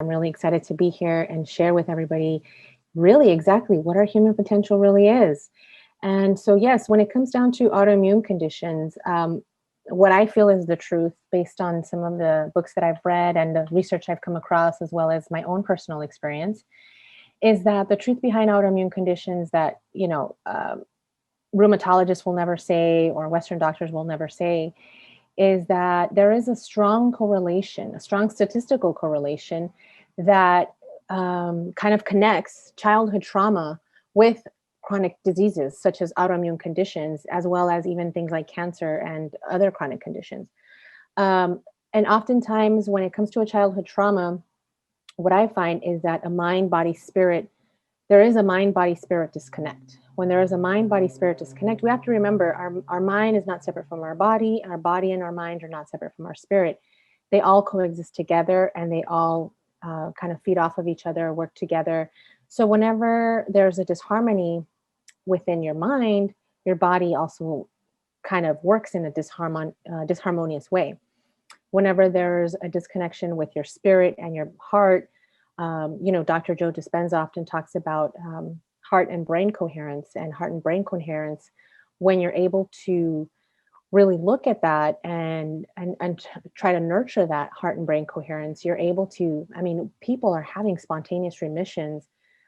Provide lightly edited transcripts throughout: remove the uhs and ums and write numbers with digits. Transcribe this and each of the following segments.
I'm really excited to be here and share with everybody really exactly what our human potential really is. And so, yes, when it comes down to autoimmune conditions, what I feel is the truth based on some of the books that I've read and the research I've come across, as well as my own personal experience, is that the truth behind autoimmune conditions that, rheumatologists will never say or Western doctors will never say is that there is a strong correlation, a strong statistical correlation that kind of connects childhood trauma with chronic diseases such as autoimmune conditions, as well as even things like cancer and other chronic conditions. And oftentimes, when it comes to a childhood trauma, what I find is that there is a mind body spirit disconnect. When there is a mind body spirit disconnect, we have to remember our mind is not separate from our body and our mind are not separate from our spirit. They all coexist together and they all kind of feed off of each other, work together. So whenever there's a disharmony within your mind, your body also kind of works in a disharmonious way. Whenever there's a disconnection with your spirit and your heart, Dr. Joe Dispenza often talks about heart and brain coherence and heart and brain coherence. When you're able to really look at that and try to nurture that heart and brain coherence, you're able to, people are having spontaneous remissions.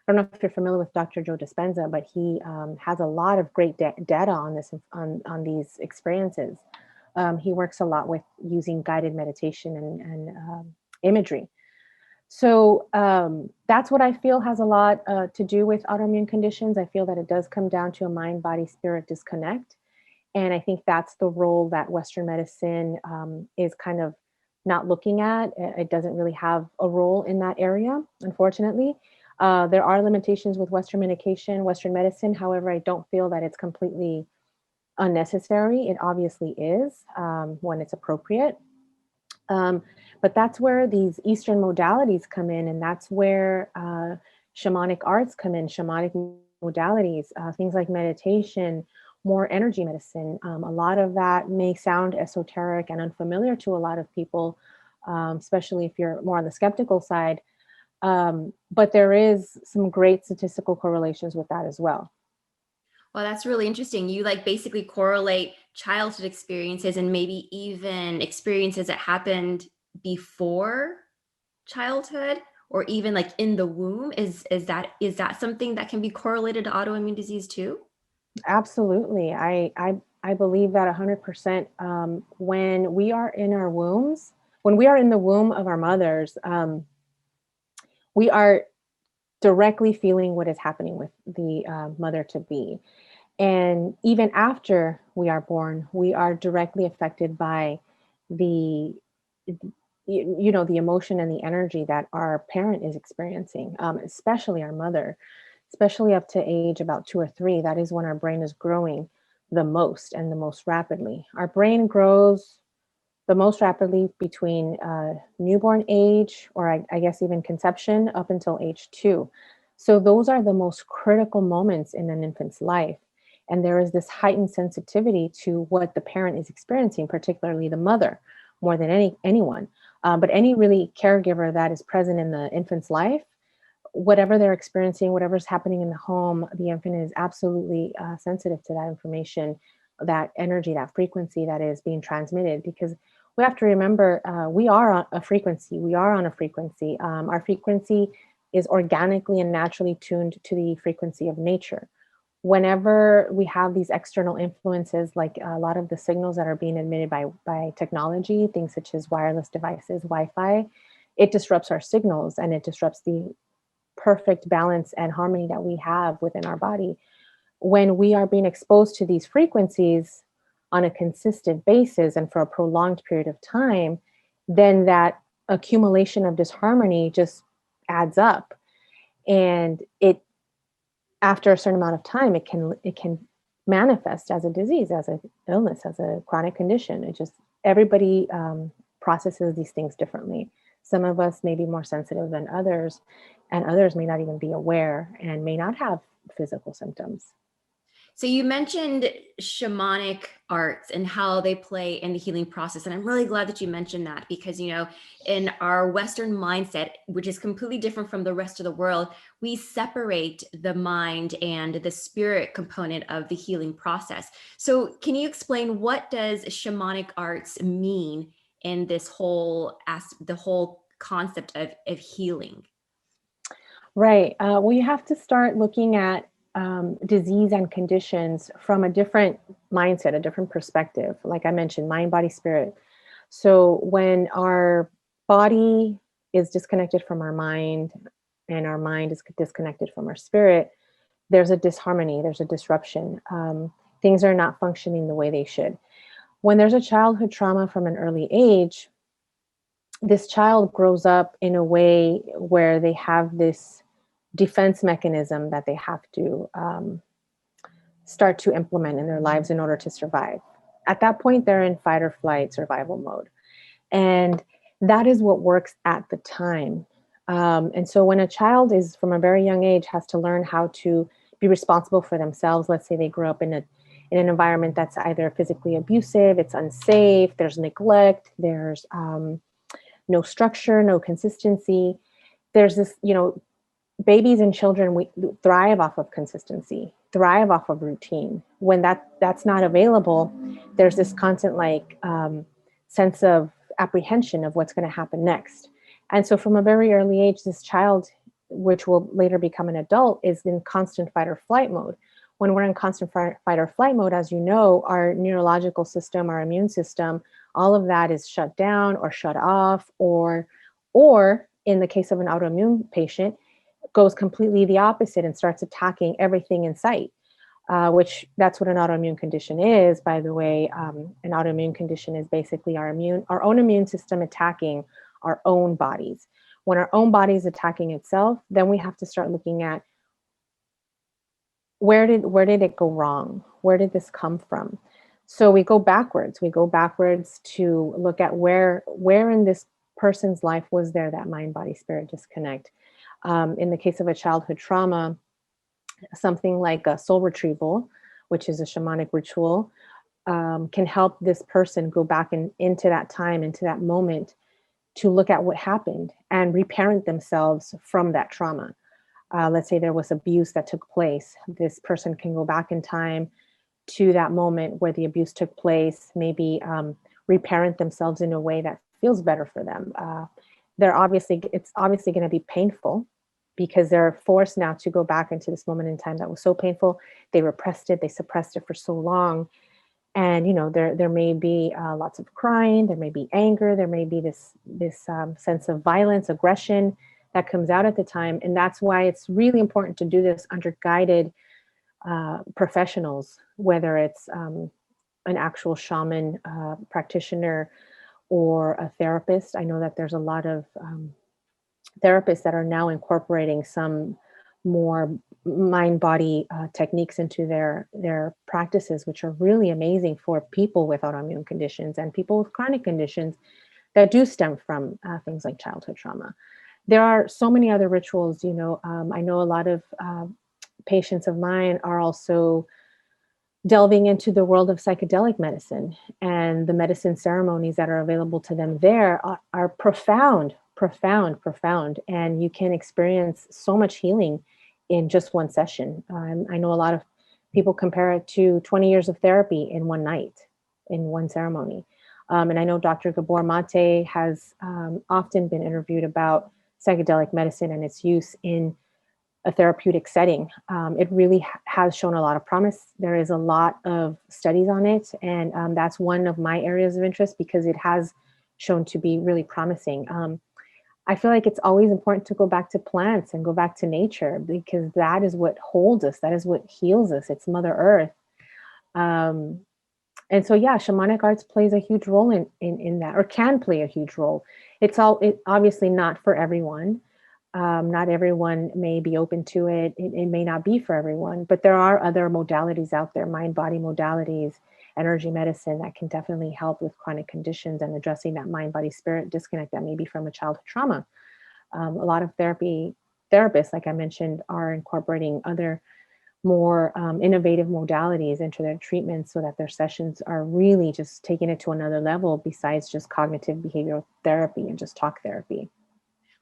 I don't know if you're familiar with Dr. Joe Dispenza, but he has a lot of great data on this, on these experiences. He works a lot with using guided meditation and imagery. So that's what I feel has a lot to do with autoimmune conditions. I feel that it does come down to a mind, body, spirit disconnect. And I think that's the role that Western medicine is kind of not looking at. It doesn't really have a role in that area, unfortunately. There are limitations with Western medication, Western medicine. However, I don't feel that it's completely unnecessary. It obviously is when it's appropriate. But that's where these Eastern modalities come in, and that's where shamanic arts come in, shamanic modalities, things like meditation, more energy medicine. A lot of that may sound esoteric and unfamiliar to a lot of people, especially if you're more on the skeptical side. But there is some great statistical correlations with that as well. Well, that's really interesting. You like basically correlate childhood experiences and maybe even experiences that happened before childhood or even like in the womb. Is that something that can be correlated to autoimmune disease too? Absolutely. I believe that 100%. When we are in our wombs, when we are in the womb of our mothers, we are directly feeling what is happening with the mother to be. And even after we are born, we are directly affected by the the emotion and the energy that our parent is experiencing, especially our mother, especially up to age about 2 or 3. That is when our brain is growing the most and the most rapidly. Our brain grows the most rapidly between newborn age, or I guess even conception, up until age 2. So those are the most critical moments in an infant's life. And there is this heightened sensitivity to what the parent is experiencing, particularly the mother, more than anyone. But any really caregiver that is present in the infant's life, whatever they're experiencing, whatever's happening in the home, the infant is absolutely sensitive to that information, that energy, that frequency that is being transmitted. Because we have to remember we are on a frequency. We are on a frequency. Our frequency is organically and naturally tuned to the frequency of nature. Whenever we have these external influences, like a lot of the signals that are being emitted by technology, things such as wireless devices, Wi-Fi, it disrupts our signals and it disrupts the perfect balance and harmony that we have within our body. When we are being exposed to these frequencies on a consistent basis and for a prolonged period of time, then that accumulation of disharmony just adds up. And it, after a certain amount of time, it can manifest as a disease, as an illness, as a chronic condition. It just, everybody processes these things differently. Some of us may be more sensitive than others, and others may not even be aware and may not have physical symptoms. So you mentioned shamanic arts and how they play in the healing process. And I'm really glad that you mentioned that because, in our Western mindset, which is completely different from the rest of the world, we separate the mind and the spirit component of the healing process. So can you explain, what does shamanic arts mean in this the whole concept of healing? Right. Well, you have to start looking at disease and conditions from a different mindset, a different perspective. Like I mentioned, mind, body, spirit. So when our body is disconnected from our mind and our mind is disconnected from our spirit, there's a disharmony, there's a disruption. Things are not functioning the way they should. When there's a childhood trauma from an early age, this child grows up in a way where they have this defense mechanism that they have to start to implement in their lives in order to survive. At that point, they're in fight or flight survival mode. And that is what works at the time. And so when a child is from a very young age has to learn how to be responsible for themselves, let's say they grew up in an environment that's either physically abusive, it's unsafe, there's neglect, there's no structure, no consistency. There's this, babies and children, we thrive off of consistency, thrive off of routine. When that's not available, there's this constant sense of apprehension of what's going to happen next. And so from a very early age, this child, which will later become an adult, is in constant fight or flight mode. When we're in constant fight or flight mode, as you know, our neurological system, our immune system, all of that is shut down or shut off, or in the case of an autoimmune patient, goes completely the opposite and starts attacking everything in sight, which that's what an autoimmune condition is, by the way. An autoimmune condition is basically our own immune system attacking our own bodies. When our own body is attacking itself, then we have to start looking at where did it go wrong? Where did this come from? So we go backwards. We go backwards to look at where in this person's life was there that mind, body, spirit disconnect. In the case of a childhood trauma, something like a soul retrieval, which is a shamanic ritual, can help this person go back into that time, into that moment, to look at what happened and reparent themselves from that trauma. Let's say there was abuse that took place. This person can go back in time to that moment where the abuse took place, maybe reparent themselves in a way that feels better for them. It's obviously going to be painful because they're forced now to go back into this moment in time that was so painful. They repressed it, they suppressed it for so long. And, there may be lots of crying, there may be anger, there may be this sense of violence, aggression that comes out at the time. And that's why it's really important to do this under guided professionals, whether it's an actual shaman practitioner or a therapist. I know that there's a lot of therapists that are now incorporating some more mind-body techniques into their practices, which are really amazing for people with autoimmune conditions and people with chronic conditions that do stem from things like childhood trauma. There are so many other rituals. I know a lot of patients of mine are also delving into the world of psychedelic medicine, and the medicine ceremonies that are available to them there are profound. And you can experience so much healing in just one session. I know a lot of people compare it to 20 years of therapy in one night, in one ceremony. And I know Dr. Gabor Mate has often been interviewed about psychedelic medicine and its use in a therapeutic setting. It really has shown a lot of promise. There is a lot of studies on it, and that's one of my areas of interest because it has shown to be really promising. I feel like it's always important to go back to plants and go back to nature because that is what holds us. That is what heals us. It's Mother Earth. And so, yeah, shamanic arts plays a huge role in that, or can play a huge role. It's obviously not for everyone. Not everyone may be open to it. It may not be for everyone, but there are other modalities out there, mind-body modalities, energy medicine that can definitely help with chronic conditions and addressing that mind-body-spirit disconnect that may be from a childhood trauma. A lot of therapists, like I mentioned, are incorporating other more innovative modalities into their treatments so that their sessions are really just taking it to another level besides just cognitive behavioral therapy and just talk therapy.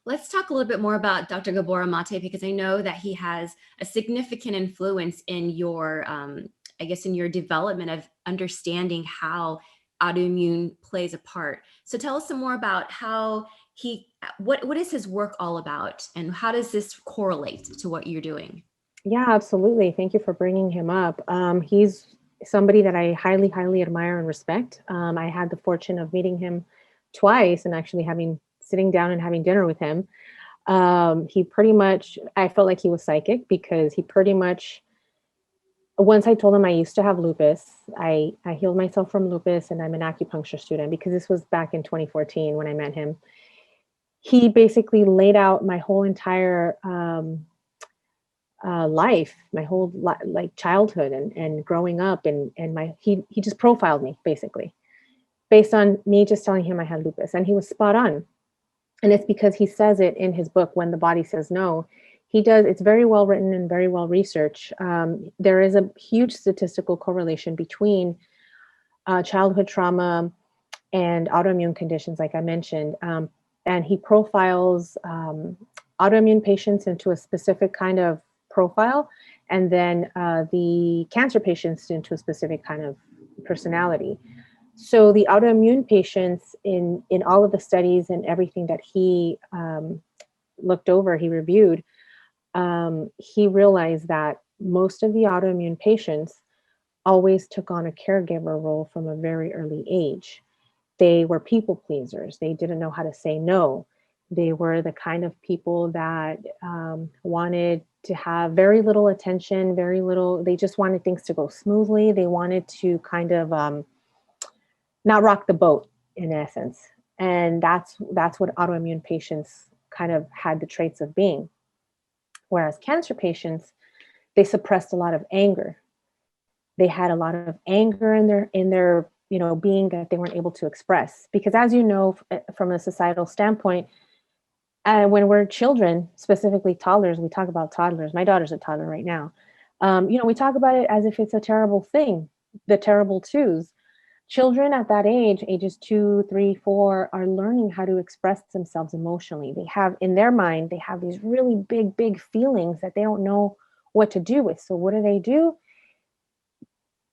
Let's talk a little bit more about Dr. Gabor Mate, because I know that he has a significant influence in your, I guess, in your development of understanding how autoimmune plays a part. So tell us some more about how what is his work all about, and how does this correlate to what you're doing? Yeah, absolutely. Thank you for bringing him up. He's somebody that I highly, highly admire and respect. I had the fortune of meeting him twice and actually sitting down and having dinner with him. He pretty much, I felt like he was psychic because he pretty much, once I told him I used to have lupus, I healed myself from lupus and I'm an acupuncture student, because this was back in 2014 when I met him. He basically laid out my whole entire life, my whole like childhood and growing up, and he just profiled me basically based on me just telling him I had lupus, and he was spot on. And it's because he says it in his book, When the Body Says No. He does. It's very well written and very well researched. There is a huge statistical correlation between childhood trauma and autoimmune conditions, like I mentioned. And he profiles autoimmune patients into a specific kind of profile, and then the cancer patients into a specific kind of personality. So the autoimmune patients in all of the studies and everything that he looked over, he reviewed, he realized that most of the autoimmune patients always took on a caregiver role from a very early age. They were people pleasers. They didn't know how to say no. They were the kind of people that wanted to have very little attention, very little, they just wanted things to go smoothly. They wanted to kind of not rock the boat, in essence. And that's what autoimmune patients kind of had the traits of being. Whereas cancer patients, they suppressed a lot of anger. They had a lot of anger in their being that they weren't able to express. Because as you know, from a societal standpoint, when we're children, specifically toddlers, we talk about toddlers. My daughter's a toddler right now. We talk about it as if it's a terrible thing, the terrible twos. Children at that age, ages 2, 3, 4, are learning how to express themselves emotionally. They have, in their mind, they have these really big, big feelings that they don't know what to do with. So what do?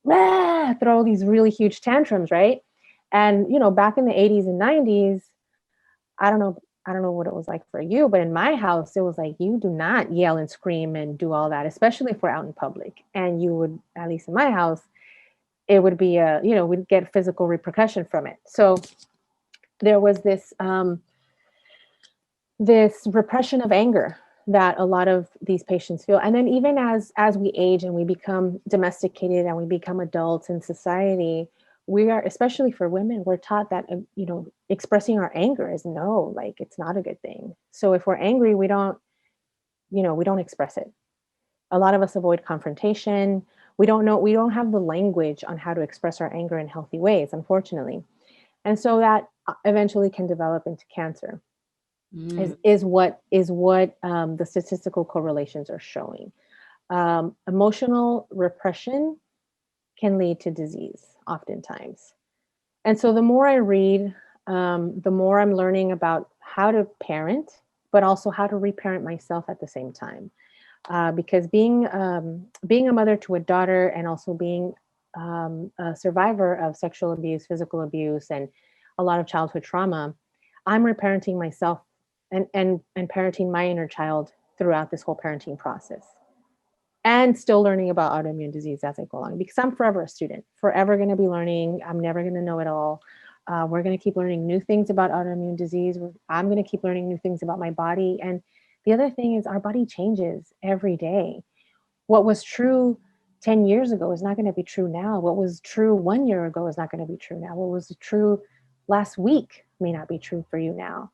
Throw these really huge tantrums, right? And back in the 80s and 90s, I don't know what it was like for you, but in my house, it was like, you do not yell and scream and do all that, especially if we're out in public. And you would, at least in my house, it would be we'd get physical repercussion from it. So there was this repression of anger that a lot of these patients feel. And then even as we age and we become domesticated and we become adults in society, we are, especially for women, we're taught that expressing our anger is no, like, it's not a good thing. So if we're angry, we don't express it. A lot of us avoid confrontation. We don't have the language on how to express our anger in healthy ways, unfortunately. And so that eventually can develop into cancer. Is what the statistical correlations are showing. Emotional repression can lead to disease oftentimes. And so the more I read, the more I'm learning about how to parent, but also how to reparent myself at the same time. Because being a mother to a daughter, and also being a survivor of sexual abuse, physical abuse, and a lot of childhood trauma, I'm reparenting myself and parenting my inner child throughout this whole parenting process, and still learning about autoimmune disease as I go along, because I'm forever a student, forever going to be learning. I'm never going to know it all. We're going to keep learning new things about autoimmune disease. I'm going to keep learning new things about my body. And the other thing is, our body changes every day. What was true 10 years ago is not going to be true now. What was true 1 year ago is not going to be true now. What was true last week may not be true for you now.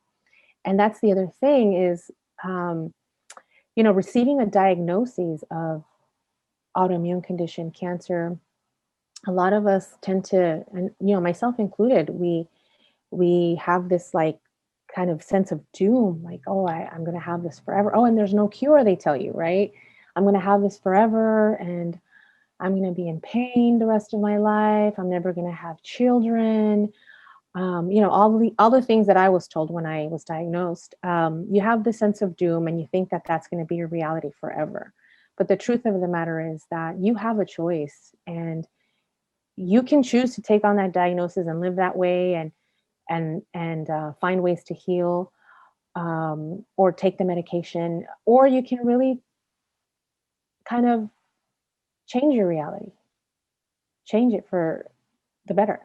And that's the other thing is, receiving a diagnosis of autoimmune condition, cancer. A lot of us tend to, and myself included, we have this like kind of sense of doom, like, oh, I'm going to have this forever. Oh, and there's no cure, they tell you, right? I'm going to have this forever and I'm going to be in pain the rest of my life. I'm never going to have children. All the things that I was told when I was diagnosed. You have the sense of doom and you think that that's going to be your reality forever. But the truth of the matter is that you have a choice, and you can choose to take on that diagnosis and live that way, and find ways to heal, or take the medication, or you can really kind of change your reality, change it for the better.